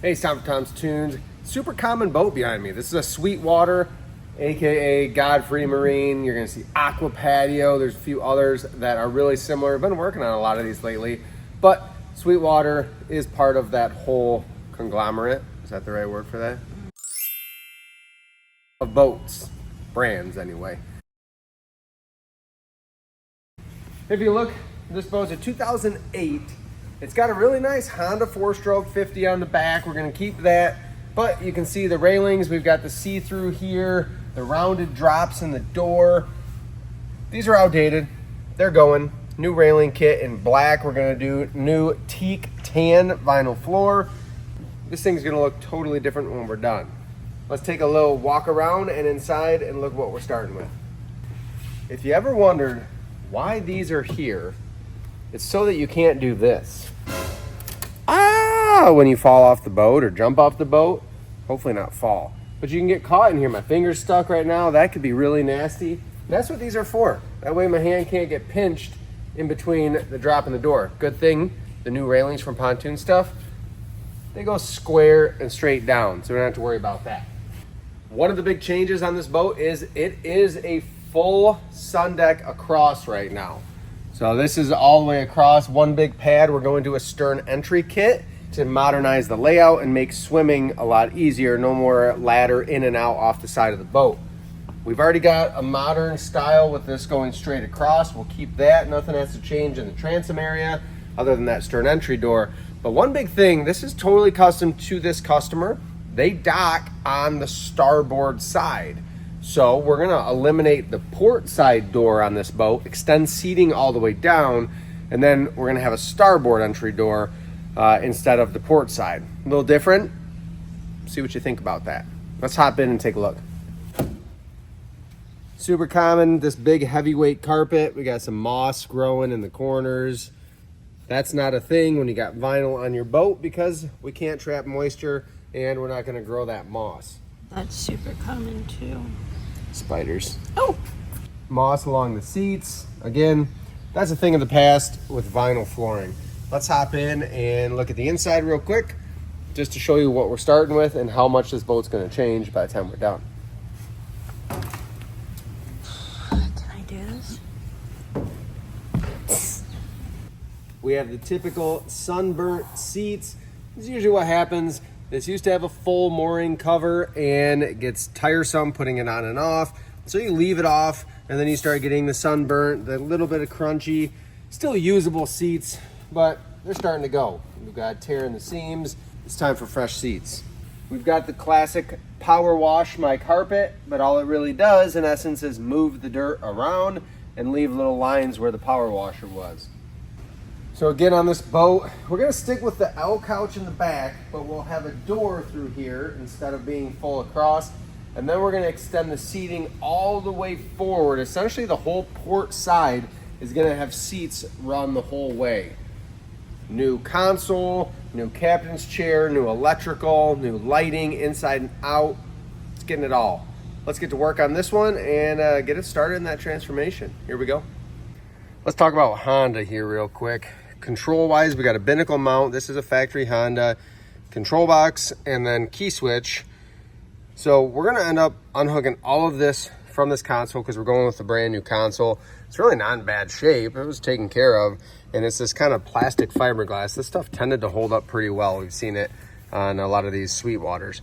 Hey, it's time for Tom's Tunes. Super common boat behind me. This is a Sweetwater, aka Godfrey Marine. You're gonna see AquaPatio. There's a few others that are really similar. I've been working on a lot of these lately, but Sweetwater is part of that whole conglomerate. Is that the right word for that? Of boats, brands anyway. If you look, this boat's a 2008. It's got a really nice Honda 4-stroke 50 on the back. We're gonna keep that, but you can see the railings. We've got the see-through here, the rounded drops in the door. These are outdated. They're going. New railing kit in black. We're gonna do new teak tan vinyl floor. This thing's gonna look totally different when we're done. Let's take a little walk around and inside and look what we're starting with. If you ever wondered why these are here, it's so that you can't do this. When you fall off the boat or jump off the boat, hopefully not fall, but you can get caught in here. My finger's stuck right now. That could be really nasty. That's what these are for. That way my hand can't get pinched in between the drop and the door. Good thing, the new railings from Pontoon stuff, they go square and straight down, so we don't have to worry about that. One of the big changes on this boat is it is a full sun deck across right now. So this is all the way across, one big pad. We're going to a stern entry kit to modernize the layout and make swimming a lot easier. No more ladder in and out off the side of the boat. We've already got a modern style with this going straight across. We'll keep that. Nothing has to change in the transom area other than that stern entry door. But one big thing, this is totally custom to this customer. They dock on the starboard side. So we're gonna eliminate the port side door on this boat, extend seating all the way down, and then we're gonna have a starboard entry door instead of the port side. A little different. See what you think about that. Let's hop in and take a look. Super common, this big heavyweight carpet. We got some moss growing in the corners. That's not a thing when you got vinyl on your boat because we can't trap moisture and we're not gonna grow that moss. That's super common too. Spiders. Oh! Moss along the seats. Again, that's a thing of the past with vinyl flooring. Let's hop in and look at the inside real quick just to show you what we're starting with and how much this boat's gonna change by the time we're done. Can I do this? We have the typical sunburnt seats. This is usually what happens. This used to have a full mooring cover and it gets tiresome putting it on and off. So you leave it off and then you start getting the sunburnt, the little bit of crunchy, still usable seats, but they're starting to go. We've got tear in the seams. It's time for fresh seats. We've got the classic power wash my carpet, but all it really does in essence is move the dirt around and leave little lines where the power washer was. So again, on this boat, we're gonna stick with the L couch in the back, but we'll have a door through here instead of being full across. And then we're gonna extend the seating all the way forward. Essentially the whole port side is gonna have seats run the whole way. New console, new captain's chair, new electrical, new lighting inside and out. It's getting it all. Let's get to work on this one and get it started in that transformation. Here we go. Let's talk about Honda here real quick. Control wise, we got a binnacle mount. This is a factory Honda control box and then key switch. So we're gonna end up unhooking all of this from this console because we're going with a brand new console. It's really not in bad shape. It was taken care of. And it's this kind of plastic fiberglass. This stuff tended to hold up pretty well. We've seen it on a lot of these Sweetwaters.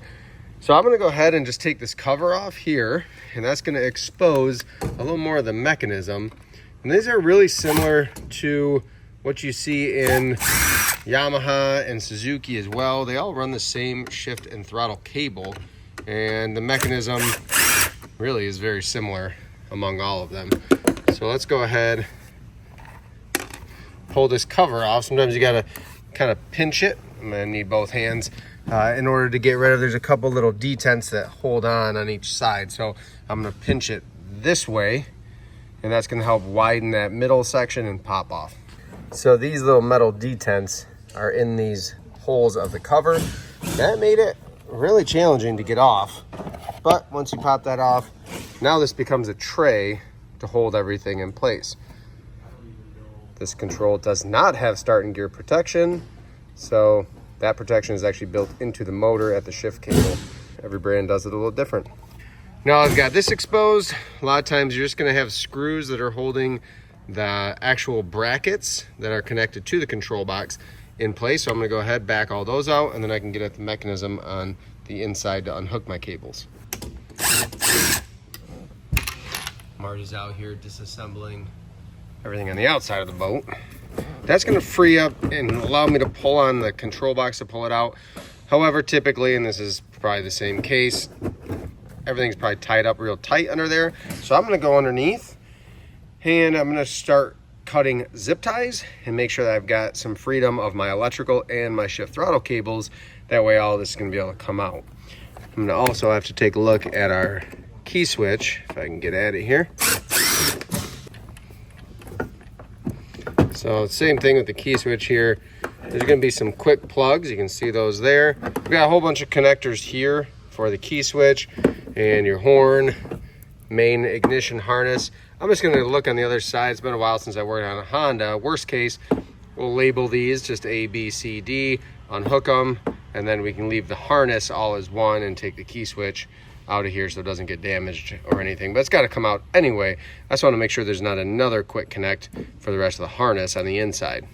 So I'm gonna go ahead and just take this cover off here and that's gonna expose a little more of the mechanism. And these are really similar to what you see in Yamaha and Suzuki as well. They all run the same shift and throttle cable, and the mechanism really is very similar among all of them. So let's go ahead, pull this cover off. Sometimes you gotta kind of pinch it. I'm gonna need both hands in order to get rid of, there's a couple little detents that hold on each side. So I'm gonna pinch it this way, and that's gonna help widen that middle section and pop off. So these little metal detents are in these holes of the cover. That made it really challenging to get off. But once you pop that off, now this becomes a tray to hold everything in place. This control does not have start and gear protection. So That protection is actually built into the motor at the shift cable. Every brand does it a little different. Now I've got this exposed. A lot of times you're just gonna have screws that are holding the actual brackets that are connected to the control box in place. So I'm gonna go ahead, back all those out, and then I can get at the mechanism on the inside to unhook my cables. Marty's out here disassembling everything on the outside of the boat. That's gonna free up and allow me to pull on the control box to pull it out. However, typically, and this is probably the same case, everything's probably tied up real tight under there. So I'm gonna go underneath and I'm gonna start cutting zip ties and make sure that I've got some freedom of my electrical and my shift throttle cables. That way all this is gonna be able to come out. I'm gonna also have to take a look at our key switch, if I can get at it here. So same thing with the key switch here. There's gonna be some quick plugs. You can see those there. We've got a whole bunch of connectors here for the key switch and your horn, main ignition harness. I'm just gonna look on the other side. It's been a while since I worked on a Honda. Worst case, we'll label these just A, B, C, D, unhook them, and then we can leave the harness all as one and take the key switch out of here so it doesn't get damaged or anything. But it's got to come out anyway. I just want to make sure there's not another quick connect for the rest of the harness on the inside.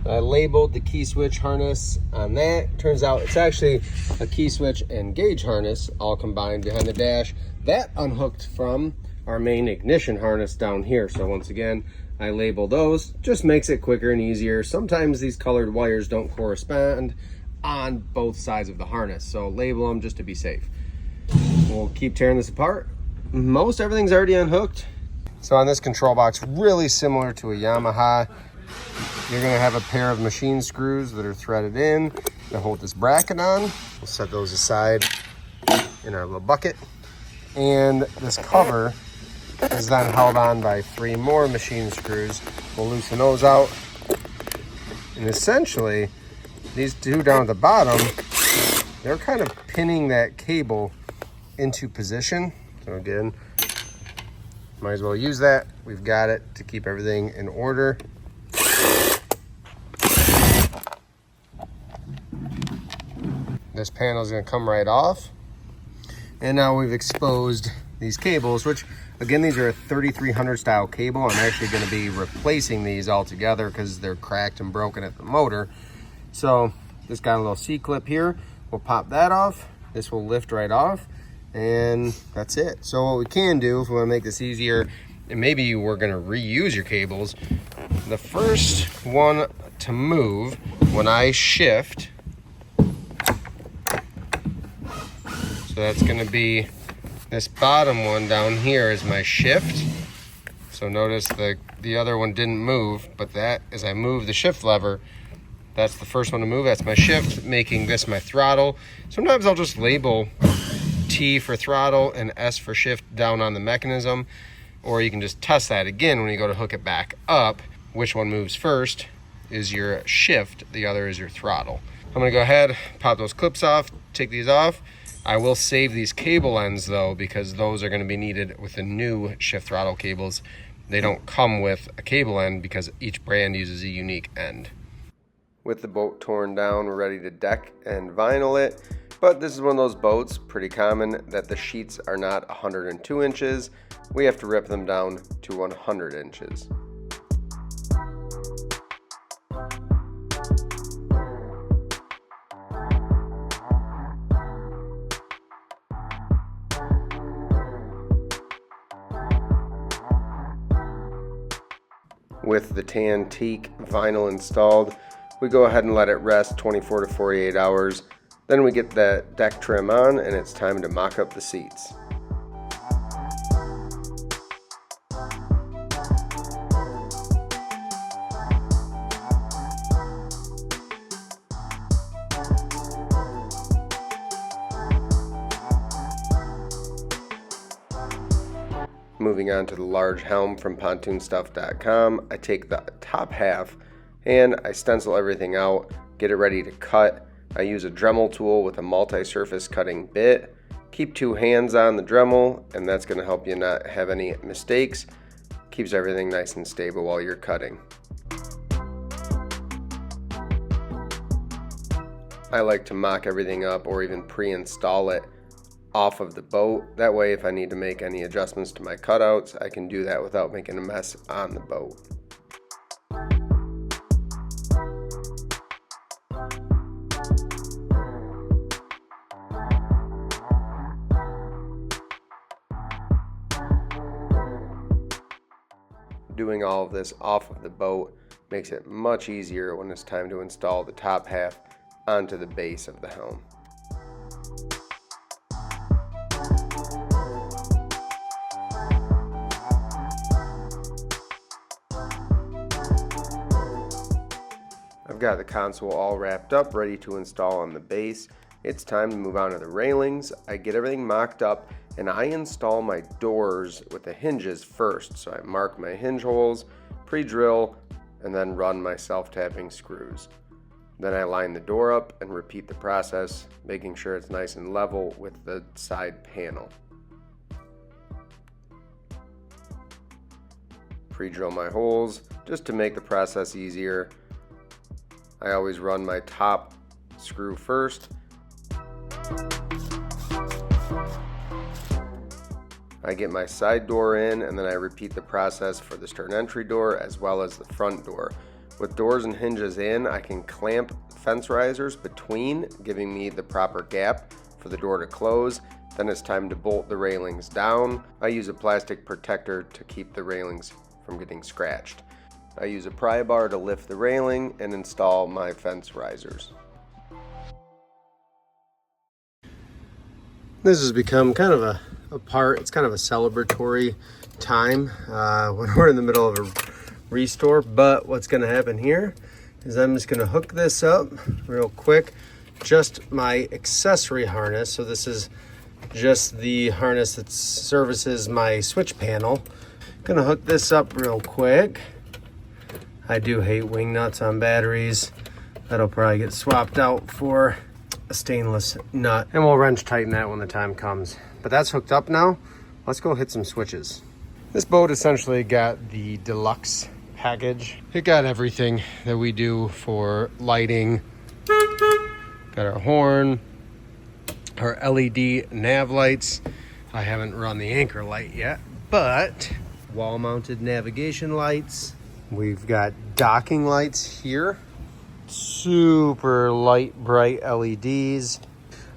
I labeled the key switch harness on that. Turns out it's actually a key switch and gauge harness all combined behind the dash. That unhooked from our main ignition harness down here. So once again, I label those. Just makes it quicker and easier. Sometimes these colored wires don't correspond on both sides of the harness, so label them just to be safe. We'll keep tearing this apart. Most everything's already unhooked. So on this control box, really similar to a Yamaha, you're gonna have a pair of machine screws that are threaded in that hold this bracket on. We'll set those aside in our little bucket. And this cover is then held on by 3 more machine screws. We'll loosen those out. And essentially, these 2 down at the bottom, they're kind of pinning that cable into position. So again, might as well use that. We've got it to keep everything in order. This panel is going to come right off. And now we've exposed these cables, which again, these are a 3300 style cable. I'm actually going to be replacing these altogether because they're cracked and broken at the motor. So just got a little C-clip here. We'll pop that off. This will lift right off. And that's it. So what we can do, if we want to make this easier, and maybe we're going to reuse your cables, the first one to move when I shift, so that's going to be this bottom one down here is my shift. So notice the other one didn't move, but that, as I move the shift lever, that's the first one to move. That's my shift, making this my throttle. Sometimes I'll just label T for throttle and S for shift down on the mechanism, or you can just test that again when you go to hook it back up. Which one moves first is your shift, the other is your throttle. I'm gonna go ahead, pop those clips off, take these off. I will save these cable ends though, because those are gonna be needed with the new shift throttle cables. They don't come with a cable end because each brand uses a unique end. With the boat torn down, we're ready to deck and vinyl it. But this is one of those boats, pretty common, that the sheets are not 102 inches. We have to rip them down to 100 inches. With the tan teak vinyl installed, we go ahead and let it rest 24 to 48 hours. Then we get that deck trim on and it's time to mock up the seats. Moving on to the large helm from pontoonstuff.com, I take the top half and I stencil everything out, get it ready to cut. I use a Dremel tool with a multi-surface cutting bit. Keep 2 hands on the Dremel, and that's going to help you not have any mistakes. Keeps everything nice and stable while you're cutting. I like to mock everything up or even pre-install it off of the boat. That way, if I need to make any adjustments to my cutouts, I can do that without making a mess on the boat. Doing all of this off of the boat makes it much easier when it's time to install the top half onto the base of the helm. I've got the console all wrapped up, ready to install on the base. It's time to move on to the railings. I get everything mocked up and I install my doors with the hinges first. So I mark my hinge holes, pre-drill, and then run my self-tapping screws. Then I line the door up and repeat the process, making sure it's nice and level with the side panel. Pre-drill my holes just to make the process easier. I always run my top screw first. I get my side door in and then I repeat the process for the stern entry door as well as the front door. With doors and hinges in, I can clamp fence risers between, giving me the proper gap for the door to close. Then it's time to bolt the railings down. I use a plastic protector to keep the railings from getting scratched. I use a pry bar to lift the railing and install my fence risers. This has become kind of a part, it's kind of a celebratory time when we're in the middle of a restore, but what's gonna happen here is I'm just gonna hook this up real quick, just my accessory harness. So this is just the harness that services my switch panel. Gonna hook this up real quick. I do hate wing nuts on batteries. That'll probably get swapped out for a stainless nut, and we'll wrench tighten that when the time comes. But that's hooked up now. Let's go hit some switches. This boat essentially got the deluxe package. It got everything that we do for lighting. Got our horn, our LED nav lights. I haven't run the anchor light yet, but wall-mounted navigation lights. We've got docking lights here. Super light, bright LEDs.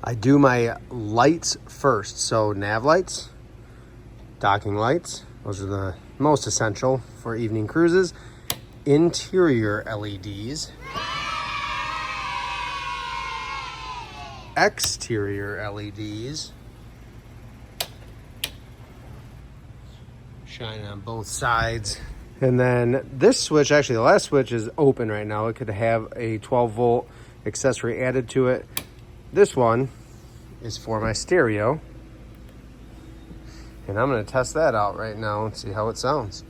I do my lights first. So nav lights, docking lights. Those are the most essential for evening cruises. Interior LEDs. Exterior LEDs. Shining on both sides. And then this switch, actually the last switch is open right now. It could have a 12 volt accessory added to it. This one is for my stereo. And I'm gonna test that out right now and see how it sounds.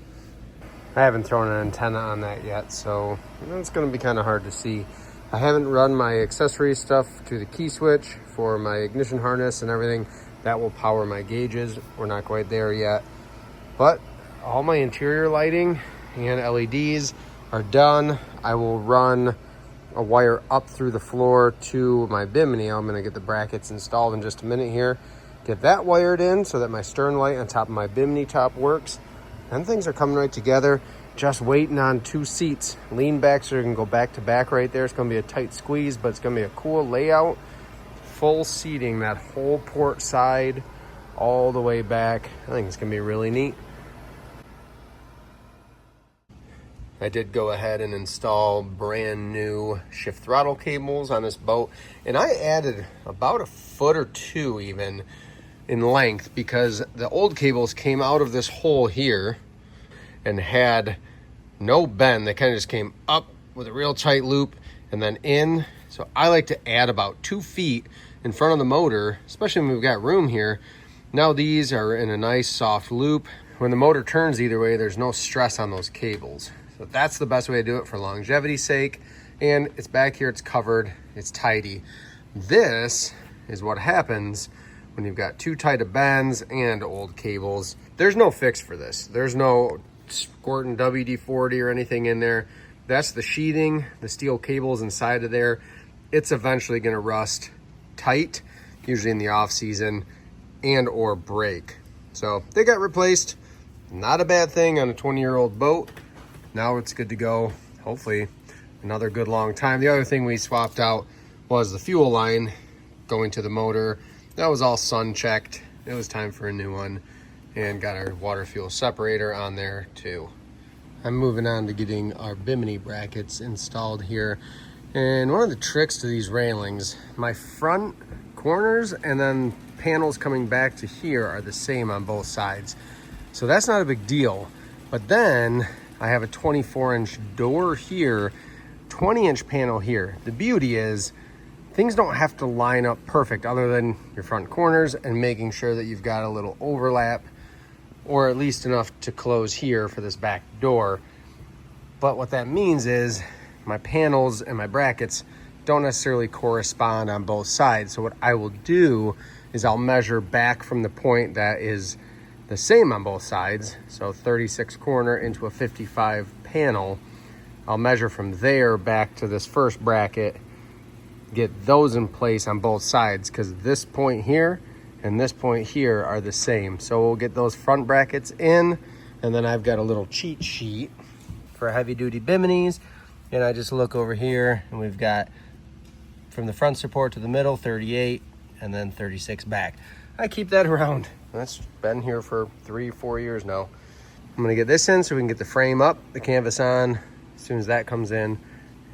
I haven't thrown an antenna on that yet, so it's gonna be kind of hard to see. I haven't run my accessory stuff to the key switch for my ignition harness and everything. That will power my gauges. We're not quite there yet. But all my interior lighting and LEDs are done. I will run a wire up through the floor to my Bimini. I'm gonna get the brackets installed in just a minute here. Get that wired in so that my stern light on top of my Bimini top works. And things are coming right together. Just waiting on 2 seats. Lean backs are gonna go back to back right there. It's gonna be a tight squeeze, but it's gonna be a cool layout. Full seating, that whole port side all the way back. I think it's gonna be really neat. I did go ahead and install brand new shift throttle cables on this boat, and I added about a foot or 2 even in length because the old cables came out of this hole here and had no bend. They kind of just came up with a real tight loop and then in. So I like to add about 2 feet in front of the motor, especially when we've got room here. Now these are in a nice soft loop. When the motor turns either way, there's no stress on those cables. So that's the best way to do it for longevity's sake. And it's back here, it's covered, it's tidy. This is what happens when you've got too tight of bends and old cables. There's no fix for this. There's no squirting WD-40 or anything in there. That's the sheathing, the steel cables inside of there. it's eventually gonna rust tight, usually in the off season, and or break. So they got replaced. Not a bad thing on a 20-year-old boat. Now it's good to go. Hopefully another good long time. The other thing we swapped out was the fuel line going to the motor. That was all sun checked. It was time for a new one, and got our water fuel separator on there too. I'm moving on to getting our Bimini brackets installed here. And one of the tricks to these railings, my front corners and then panels coming back to here are the same on both sides. So that's not a big deal. But then I have a 24-inch door here, 20-inch panel here. The beauty is things don't have to line up perfect other than your front corners and making sure that you've got a little overlap, or at least enough to close here for this back door. But what that means is my panels and my brackets don't necessarily correspond on both sides. So what I will do is I'll measure back from the point that is the same on both sides. So 36 corner into a 55 panel. I'll measure from there back to this first bracket, get those in place on both sides, because this point here and this point here are the same. So we'll get those front brackets in, and then I've got a little cheat sheet for heavy duty Biminis, and I just look over here and we've got from the front support to the middle 38 and then 36 back. I keep that around. That's been here for 3-4 years now. I'm gonna get this in so we can get the frame up, the canvas on as soon as that comes in,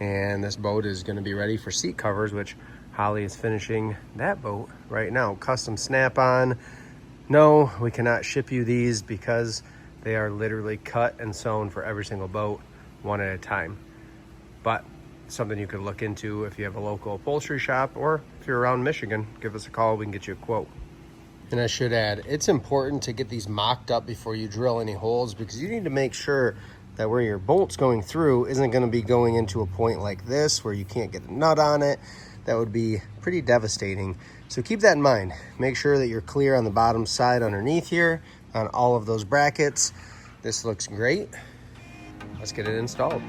and this boat is gonna be ready for seat covers, which Holly is finishing that boat right now. Custom snap-on. No, we cannot ship you these because they are literally cut and sewn for every single boat, one at a time. But something you could look into if you have a local upholstery shop, or if you're around Michigan, give us a call, we can get you a quote. And I should add, it's important to get these mocked up before you drill any holes, because you need to make sure that where your bolt's going through isn't going to be going into a point like this where you can't get a nut on it. That would be pretty devastating. So keep that in mind. Make sure that you're clear on the bottom side underneath here on all of those brackets. This looks great. Let's get it installed.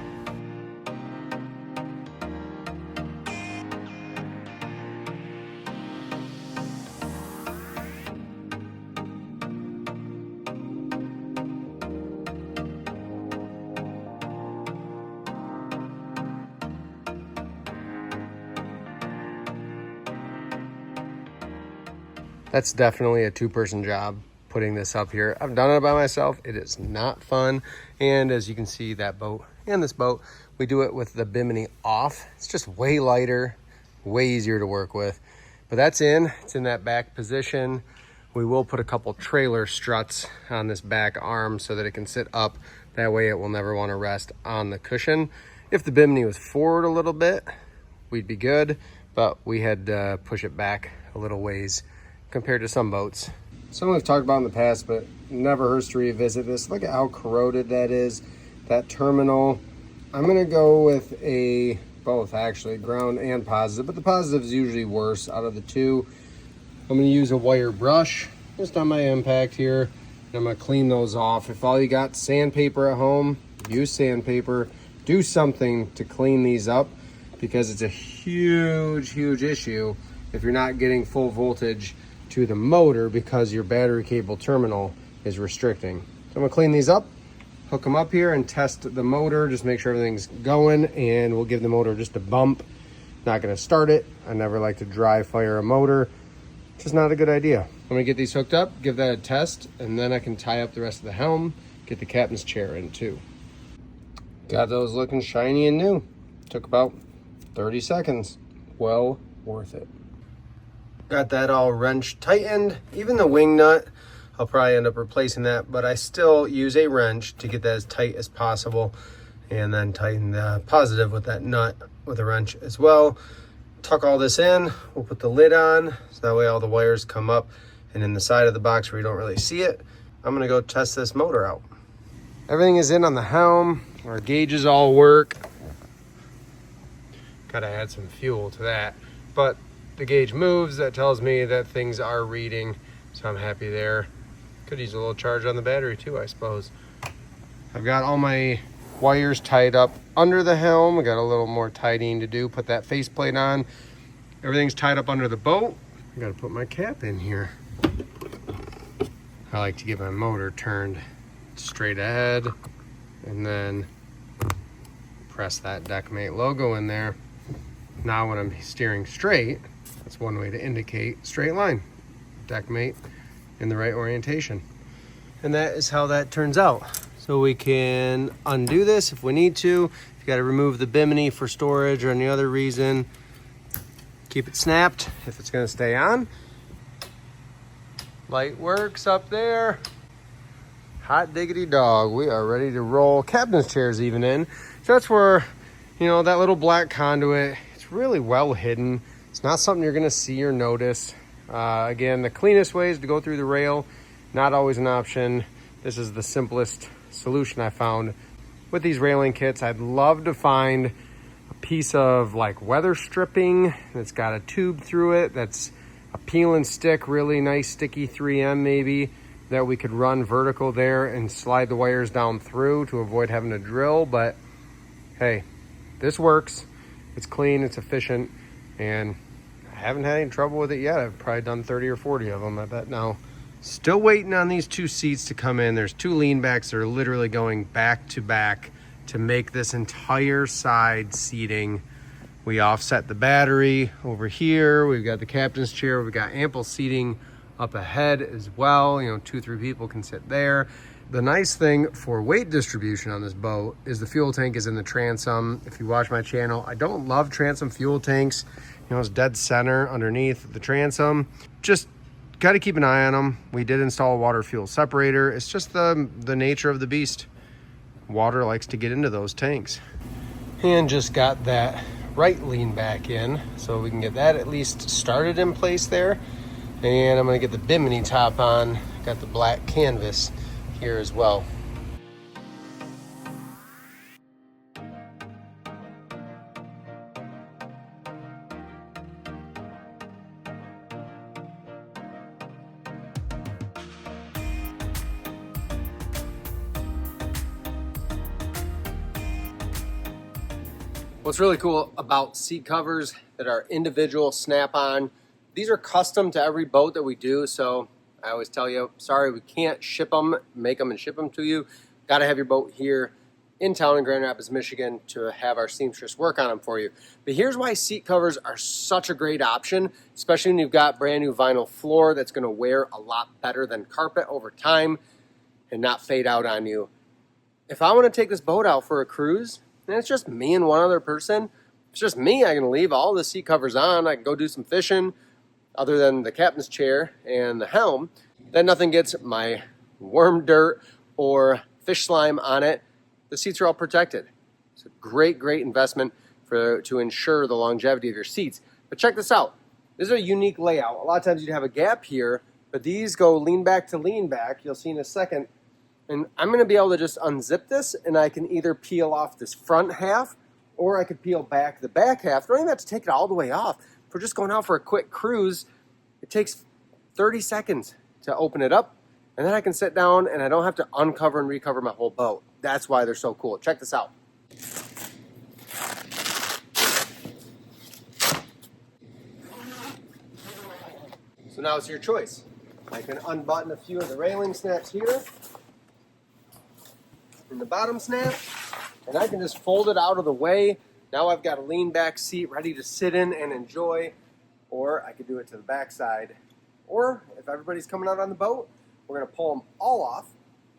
That's definitely a two-person job putting this up here. I've done it by myself. It is not fun. And as you can see, that boat and this boat, we do it with the Bimini off. It's just way lighter, way easier to work with. But that's in. It's in that back position. We will put a couple trailer struts on this back arm so that it can sit up. That way it will never want to rest on the cushion. If the Bimini was forward a little bit, we'd be good. But we had to push it back a little ways compared to some boats. Something we've talked about in the past, but never hurts to revisit this. Look at how corroded that is, that terminal. I'm gonna go with both actually, ground and positive, but the positive is usually worse out of the two. I'm gonna use a wire brush just on my impact here, and I'm gonna clean those off. If all you got sandpaper at home, use sandpaper. Do something to clean these up, because it's a huge issue if you're not getting full voltage to the motor because your battery cable terminal is restricting. So I'm gonna clean these up, hook them up here, and test the motor. Just make sure everything's going, and we'll give the motor just a bump. Not gonna start it. I never like to dry fire a motor. It's just not a good idea. I'm gonna get these hooked up, give that a test, and then I can tie up the rest of the helm, get the captain's chair in too. Got those looking shiny and new. Took about 30 seconds. Well worth it. Got that all wrench tightened. Even the wing nut, I'll probably end up replacing that, but I still use a wrench to get that as tight as possible, and then tighten the positive with that nut with a wrench as well. Tuck all this in. We'll put the lid on, so that way all the wires come up and in the side of the box where you don't really see it. I'm gonna go test this motor out. Everything is in on the helm. Our gauges all work. Gotta add some fuel to that, but the gauge moves. That tells me that things are reading, so I'm happy there. Could use a little charge on the battery too, I suppose. I've got all my Wires tied up under the helm. We got a little more tidying to do. Put that faceplate on. Everything's tied up under the boat. I gotta put my cap in here. I like to get my motor turned straight ahead and then press that Deckmate logo in there. Now when I'm steering straight, that's one way to indicate straight line. Deckmate in the right orientation. And that is how that turns out. So we can undo this if we need to. If you gotta remove the Bimini for storage or any other reason, keep it snapped if it's gonna stay on. Light works up there. Hot diggity dog, we are ready to roll. Captain's chair's even in. So that's where, you know, that little black conduit, it's really well hidden. It's not something you're gonna see or notice. Again, the cleanest way is to go through the rail. Not always an option. This is the simplest solution I found with these railing kits. I'd love to find a piece of like weather stripping that's got a tube through it, that's a peel and stick, really nice sticky 3M maybe, that we could run vertical there and slide the wires down through to avoid having to drill. But hey, this works. It's clean, it's efficient, and I haven't had any trouble with it yet. I've probably done 30 or 40 of them, I bet now. Still waiting on these two seats to come in. There's two lean backs that are literally going back to back to make this entire side seating. We offset the battery over here. We've got the captain's chair. We've got ample seating up ahead as well. You know, 2-3 people can sit there. The nice thing for weight distribution on this boat is the fuel tank is in the transom. If you watch my channel, I don't love transom fuel tanks. You know, it's dead center underneath the transom. Just got to keep an eye on them. We did install a water fuel separator. It's just the nature of the beast. Water likes to get into those tanks. And just got that right lean back in so we can get that at least started in place there. And I'm going to get the Bimini top on. Got the black canvas here as well. What's really cool about seat covers that are individual snap-on, these are custom to every boat that we do. So I always tell you, sorry, we can't ship them, make them and ship them to you. Got to have your boat here in town in Grand Rapids, Michigan to have our seamstress work on them for you. But here's why seat covers are such a great option, especially when you've got brand new vinyl floor that's going to wear a lot better than carpet over time and not fade out on you. If I want to take this boat out for a cruise, and it's just me and one other person, it's just me, I can leave all the seat covers on. I can go do some fishing other than the captain's chair and the helm. Then nothing gets my worm dirt or fish slime on it. The seats are all protected. It's a great, great investment to ensure the longevity of your seats. But check this out. This is a unique layout. A lot of times you'd have a gap here, but these go lean back to lean back. You'll see in a second. And I'm going to be able to just unzip this, and I can either peel off this front half, or I could peel back the back half. I don't even have to take it all the way off. If we're just going out for a quick cruise, it takes 30 seconds to open it up, and then I can sit down and I don't have to uncover and recover my whole boat. That's why they're so cool. Check this out. So now it's your choice. I can unbutton a few of the railing snaps here in the bottom snap, and I can just fold it out of the way. Now I've got a lean back seat ready to sit in and enjoy, or I could do it to the back side. Or if everybody's coming out on the boat, we're going to pull them all off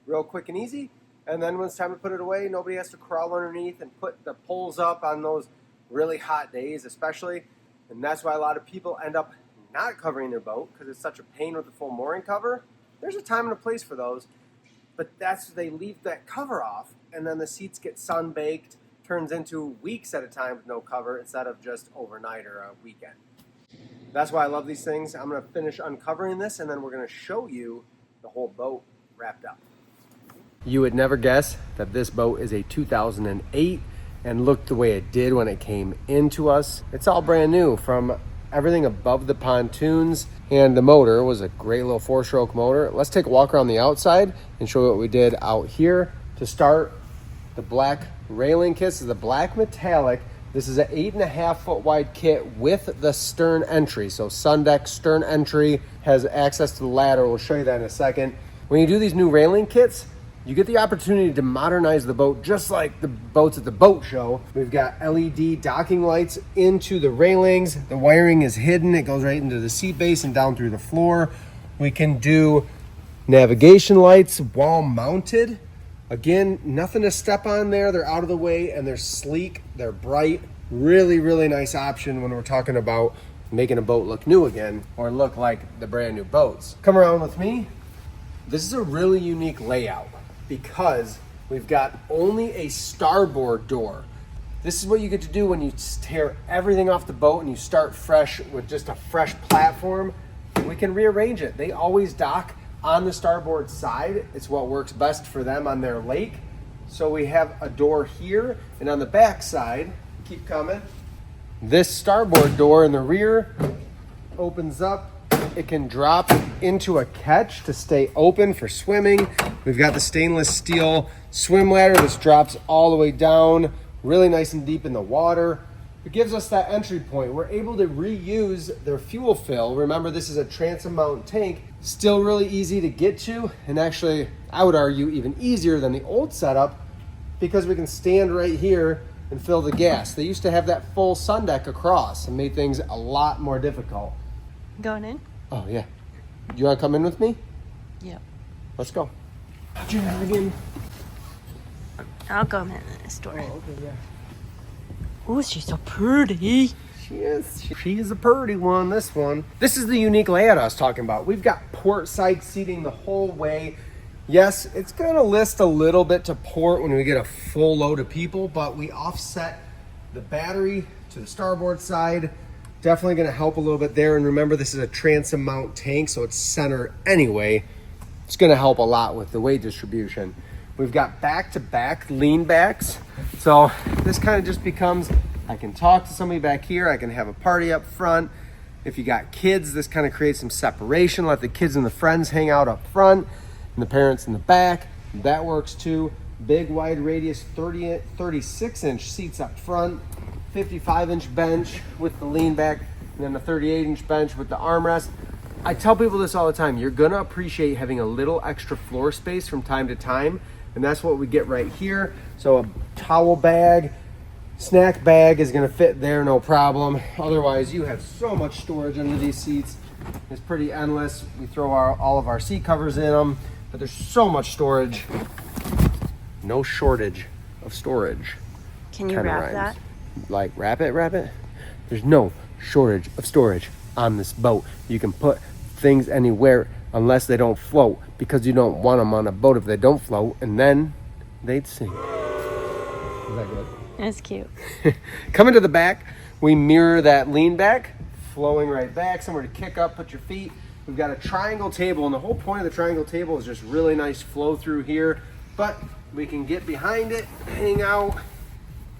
real quick and easy, and then when it's time to put it away, nobody has to crawl underneath and put the poles up on those really hot days especially. And that's why a lot of people end up not covering their boat because it's such a pain with the full mooring cover. There's a time and a place for those. But they leave that cover off, and then the seats get sun-baked, turns into weeks at a time with no cover instead of just overnight or a weekend. That's why I love these things. I'm going to finish uncovering this, and then we're going to show you the whole boat wrapped up. You would never guess that this boat is a 2008 and looked the way it did when it came into us. It's all brand new, from everything above the pontoons, and the motor was a great little 4-stroke motor. Let's take a walk around the outside and show you what we did out here. To start, the black railing kit. This is the black metallic. This is an 8.5 foot wide kit with the stern entry. So sun deck, stern entry, has access to the ladder. We'll show you that in a second. When you do these new railing kits, you get the opportunity to modernize the boat just like the boats at the boat show. We've got LED docking lights into the railings. The wiring is hidden. It goes right into the seat base and down through the floor. We can do navigation lights wall mounted. Again, nothing to step on there. They're out of the way and they're sleek. They're bright. Really, really nice option when we're talking about making a boat look new again or look like the brand new boats. Come around with me. This is a really unique layout because we've got only a starboard door. This is what you get to do when you tear everything off the boat and you start fresh with just a fresh platform. We can rearrange it. They always dock on the starboard side. It's what works best for them on their lake. So we have a door here, and on the back side, keep coming, this starboard door in the rear opens up. It can drop into a catch to stay open for swimming. We've got the stainless steel swim ladder. This drops all the way down, really nice and deep in the water. It gives us that entry point. We're able to reuse their fuel fill. Remember, this is a transom mount tank. Still really easy to get to, and actually, I would argue even easier than the old setup because we can stand right here and fill the gas. They used to have that full sun deck across and made things a lot more difficult. Going in? Oh, yeah. Do you want to come in with me? Yep. Let's go. How'd you have again? I'll go in the store. Oh, okay, yeah. Oh, she's so pretty. She is. She is a pretty one, this one. This is the unique layout I was talking about. We've got port side seating the whole way. Yes, it's going to list a little bit to port when we get a full load of people, but we offset the battery to the starboard side. Definitely going to help a little bit there. And remember, this is a transom mount tank, so it's center anyway. It's going to help a lot with the weight distribution. We've got back-to-back lean backs. So this kind of just becomes, I can talk to somebody back here. I can have a party up front. If you got kids, this kind of creates some separation. Let the kids and the friends hang out up front and the parents in the back. That works too. Big wide radius 36-inch seats up front. 55-inch bench with the lean back, and then a 38-inch bench with the armrest. I tell people this all the time. You're gonna appreciate having a little extra floor space from time to time, and that's what we get right here. So a towel bag, snack bag is gonna fit there, no problem. Otherwise, you have so much storage under these seats. It's pretty endless. We throw all of our seat covers in them, but there's so much storage. No shortage of storage. Can you Kinda wrap rhymes. that? Like wrap it. There's no shortage of storage on this boat. You can put things anywhere unless they don't float, because you don't want them on a boat if they don't float, and then they'd sink. Is that good? That's cute. Coming to the back, we mirror that lean back, flowing right back, somewhere to kick up, put your feet. We've got a triangle table, and the whole point of the triangle table is just really nice flow through here, but we can get behind it, hang out,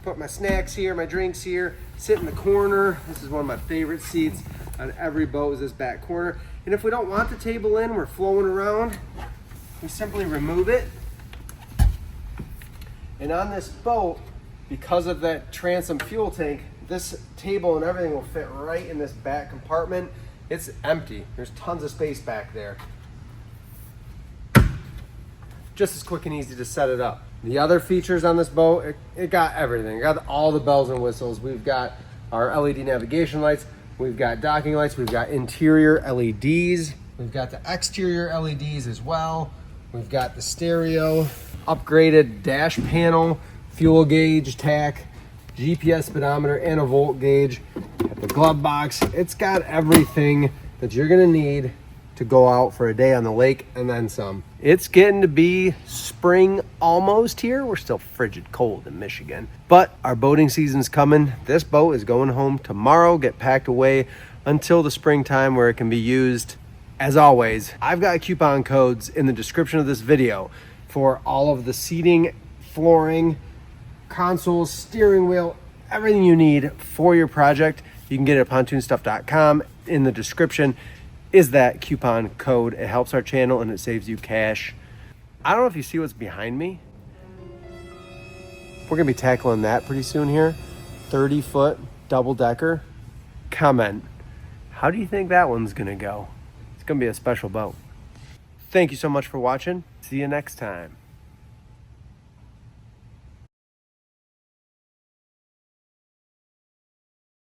put my snacks here, my drinks here, sit in the corner. This is one of my favorite seats on every boat, is this back corner. And if we don't want the table in, we're flowing around, we simply remove it. And on this boat, because of that transom fuel tank, this table and everything will fit right in this back compartment. It's empty. There's tons of space back there. Just as quick and easy to set it up. The other features on this boat, it got everything. It got all the bells and whistles. We've got our LED navigation lights. We've got docking lights. We've got interior LEDs. We've got the exterior LEDs as well. We've got the stereo, upgraded dash panel, fuel gauge, tack, GPS speedometer, and a volt gauge. Got the glove box. It's got everything that you're gonna need to go out for a day on the lake and then some. It's getting to be spring almost here. We're still frigid cold in Michigan, but our boating season's coming. This boat is going home tomorrow, get packed away until the springtime where it can be used. As always, I've got coupon codes in the description of this video for all of the seating, flooring, consoles, steering wheel, everything you need for your project. You can get it at pontoonstuff.com. In the description is that coupon code. It helps our channel and it saves you cash. I don't know if you see what's behind me. We're gonna be tackling that pretty soon here. 30-foot double decker. Comment, how do you think that one's gonna go? It's gonna be a special boat. Thank you so much for watching. See you next time.